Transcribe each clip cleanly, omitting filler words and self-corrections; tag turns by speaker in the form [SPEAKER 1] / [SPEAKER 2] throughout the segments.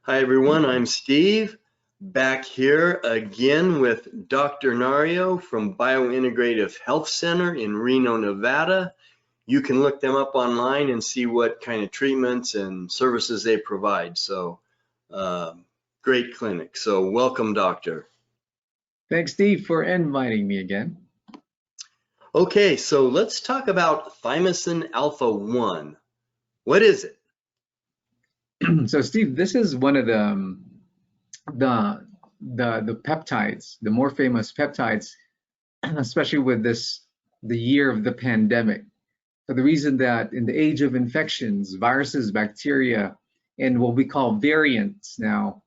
[SPEAKER 1] Hi everyone, I'm Steve, back here again with Dr. Nario from Biointegrative Health Center in Reno, Nevada. You can look them up online and see what kind of treatments and services they provide. So, great clinic. So welcome, doctor.
[SPEAKER 2] Thanks, Steve, for inviting me again.
[SPEAKER 1] Okay, so let's talk about Thymosin Alpha-1. What is it?
[SPEAKER 2] So, Steve, this is one of the peptides, the more famous peptides, especially with the year of the pandemic. For the reason that in the age of infections, viruses, bacteria, and what we call variants now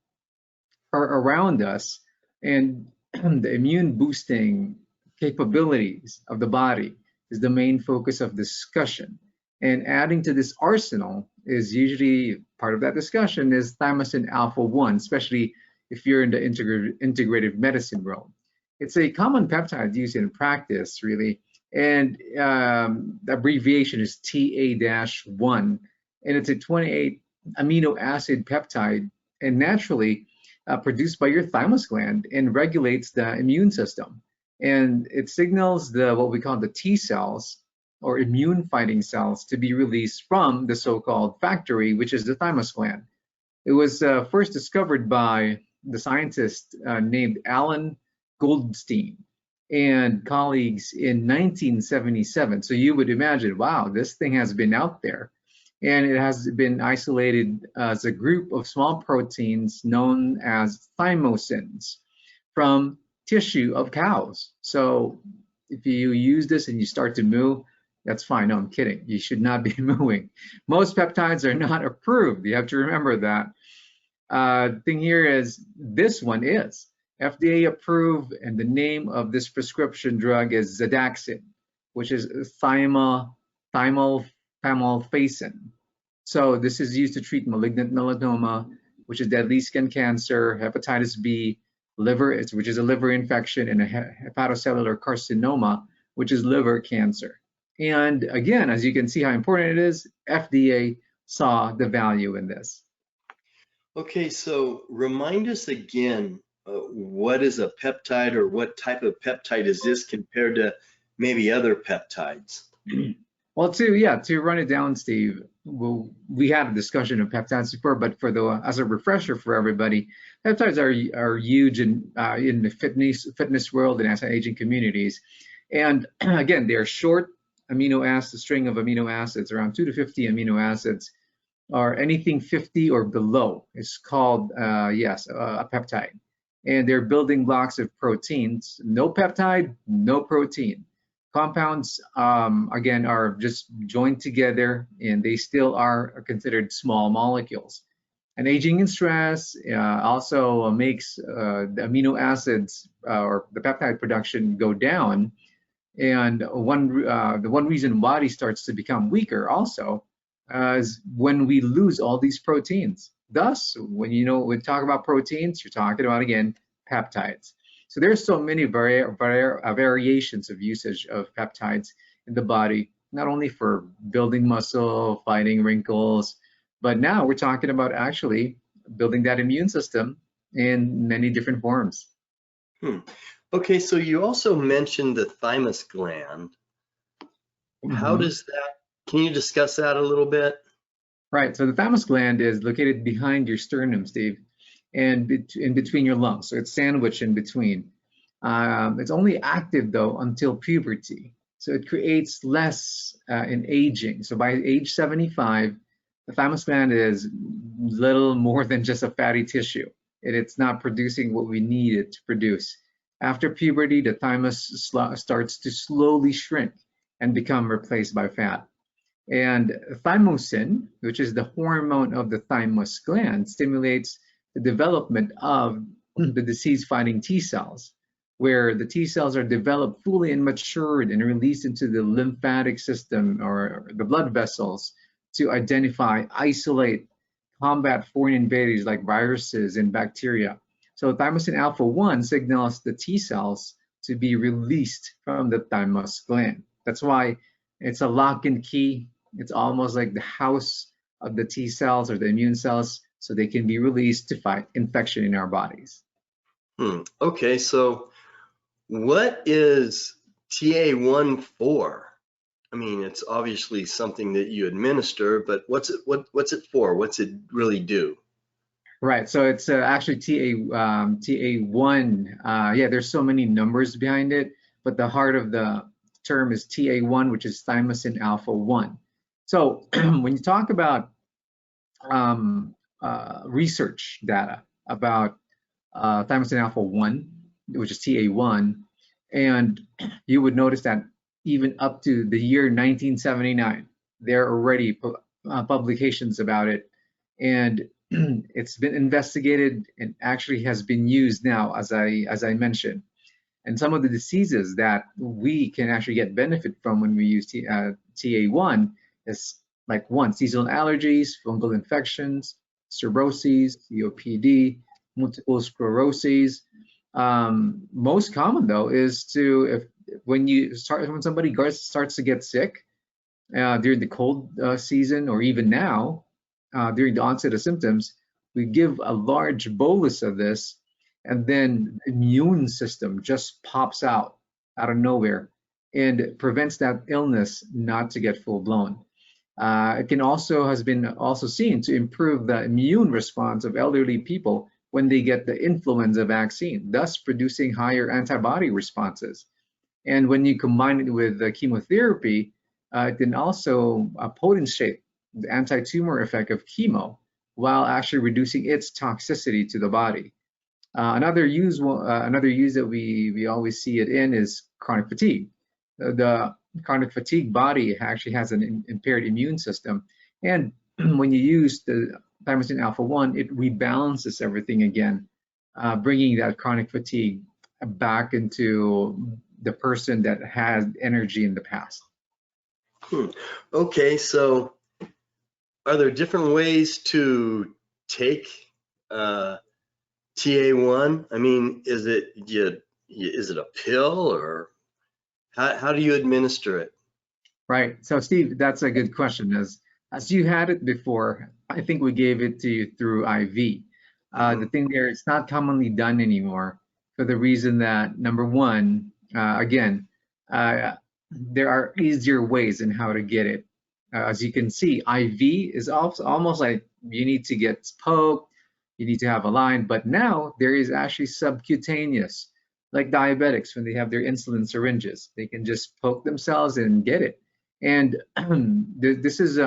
[SPEAKER 2] are around us, and the immune boosting capabilities of the body is the main focus of discussion. And adding to this arsenal is usually part of that discussion is Thymosin Alpha-1, especially if you're in the integrative medicine realm. It's a common peptide used in practice, really, and the abbreviation is TA-1, and it's a 28 amino acid peptide, and naturally produced by your thymus gland and regulates the immune system. And it signals what we call the T cells or immune fighting cells to be released from the so-called factory, which is the thymus gland. It was first discovered by the scientist named Alan Goldstein and colleagues in 1977. So you would imagine, wow, this thing has been out there. And it has been isolated as a group of small proteins known as thymosins from tissue of cows. So if you use this and you start to moo, that's fine. No, I'm kidding. You should not be mooing. Most peptides are not approved. You have to remember that. Thing here is this one is FDA approved, and the name of this prescription drug is Zadaxin, which is Thymosin. So this is used to treat malignant melanoma, which is deadly skin cancer, hepatitis B, liver, which is a liver infection, and a hepatocellular carcinoma, which is liver cancer. And again, as you can see how important it is, FDA saw the value in this.
[SPEAKER 1] Okay, so remind us again, what is a peptide, or what type of peptide is this compared to maybe other peptides?
[SPEAKER 2] Well, to run it down, Steve, we had a discussion of peptides before, but as a refresher for everybody, peptides are huge in the fitness world and anti-aging communities. And again, they're short amino acids, a string of amino acids, around 2 to 50 amino acids, or anything 50 or below is called, a peptide. And they're building blocks of proteins. No peptide, no protein. Compounds, again, are just joined together, and they still are considered small molecules. And aging and stress also makes the amino acids or the peptide production go down. And the one reason body starts to become weaker also is when we lose all these proteins. Thus, when we talk about proteins, you're talking about, again, peptides. So there's so many variations of usage of peptides in the body, not only for building muscle, fighting wrinkles, but now we're talking about actually building that immune system in many different forms.
[SPEAKER 1] Okay, so you also mentioned the thymus gland. How does that, can you discuss that a little bit?
[SPEAKER 2] Right, so the thymus gland is located behind your sternum, Steve, and in between your lungs. So it's sandwiched in between. It's only active though until puberty. So it creates less in aging. So by age 75, the thymus gland is little more than just a fatty tissue. It's not producing what we need it to produce. After puberty, the thymus starts to slowly shrink and become replaced by fat. And thymosin, which is the hormone of the thymus gland, stimulates the development of the disease-fighting T cells, where the T cells are developed fully and matured and released into the lymphatic system or the blood vessels to identify, isolate, combat foreign invaders like viruses and bacteria. So Thymosin Alpha-1 signals the T cells to be released from the thymus gland. That's why it's a lock and key. It's almost like the house of the T cells or the immune cells so they can be released to fight infection in our bodies.
[SPEAKER 1] Okay, so what is TA1 for? I mean, it's obviously something that you administer, but what's it for? What's it really do?
[SPEAKER 2] Right. So it's actually TA1. Yeah, there's so many numbers behind it, but the heart of the term is TA1, which is thymosin alpha-1. So when you talk about research data about thymosin alpha-1, which is TA1, and you would notice that even up to the year 1979, there are already publications about it, and it's been investigated and actually has been used now, as I mentioned. And some of the diseases that we can actually get benefit from when we use TA1 is like one, seasonal allergies, fungal infections, cirrhosis, COPD, multiple sclerosis. Most common though is when somebody starts to get sick during the cold season, or even now during the onset of symptoms, we give a large bolus of this, and then the immune system just pops out of nowhere and prevents that illness not to get full blown. It can also has been also seen to improve the immune response of elderly people when they get the influenza vaccine, thus producing higher antibody responses. And when you combine it with the chemotherapy, it can also potentiate the anti-tumor effect of chemo while actually reducing its toxicity to the body. Another use that we always see it in is chronic fatigue. The chronic fatigue body actually has an impaired immune system, and when you use the thymosin alpha-1, it rebalances everything again, bringing that chronic fatigue back into the person that had energy in the past.
[SPEAKER 1] Okay, so are there different ways to take TA1? I mean, is it a pill, or how do you administer it?
[SPEAKER 2] Right. So Steve, that's a good question. As you had it before, I think we gave it to you through IV. The thing there, it's not commonly done anymore for the reason that number one, again, there are easier ways in how to get it. As you can see, IV is also almost like you need to get poked, you need to have a line, but now there is actually subcutaneous, like diabetics when they have their insulin syringes, they can just poke themselves and get it. And this is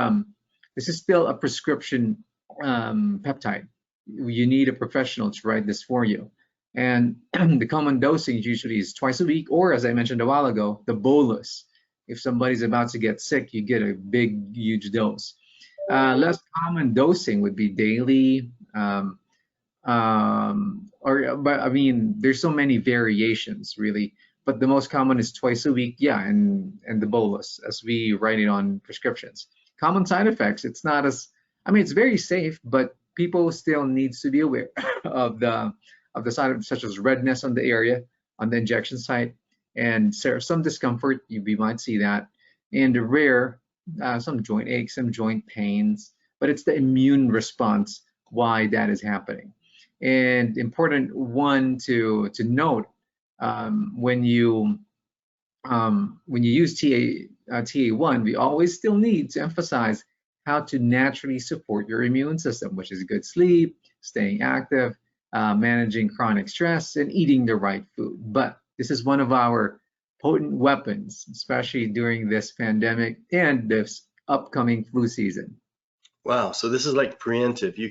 [SPEAKER 2] still a prescription peptide. You need a professional to write this for you. And the common dosing usually is twice a week, or as I mentioned a while ago, the bolus. If somebody's about to get sick, you get a big, huge dose. Less common dosing would be daily, but I mean, there's so many variations really. But the most common is twice a week, yeah, and the bolus as we write it on prescriptions. Common side effects, it's not as, I mean, it's very safe, but people still needs to be aware of the side effects such as redness on the area on the injection site, and some discomfort, we might see that, and rare some joint aches, some joint pains, but it's the immune response why that is happening. And important one to note, when you use TA1, we always still need to emphasize how to naturally support your immune system, which is good sleep, staying active, managing chronic stress, and eating the right food. But this is one of our potent weapons, especially during this pandemic and this upcoming flu season.
[SPEAKER 1] Wow, so this is like preemptive. You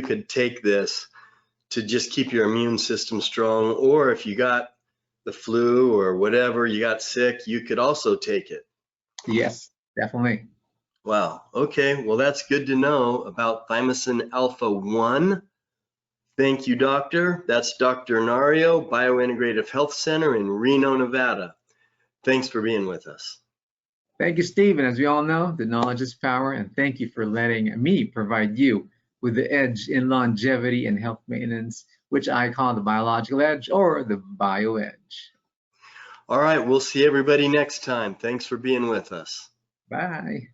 [SPEAKER 1] could take this to just keep your immune system strong, or if you got the flu or whatever, you got sick, you could also take it.
[SPEAKER 2] Yes, definitely.
[SPEAKER 1] Wow, okay, well that's good to know about Thymosin Alpha-1. Thank you, doctor. That's Dr. Nario, Biointegrative Health Center in Reno, Nevada. Thanks for being with us.
[SPEAKER 2] Thank you, Steve. And as we all know, the knowledge is power. And thank you for letting me provide you with the edge in longevity and health maintenance, which I call the biological edge or the bio edge.
[SPEAKER 1] All right, we'll see everybody next time. Thanks for being with us.
[SPEAKER 2] Bye.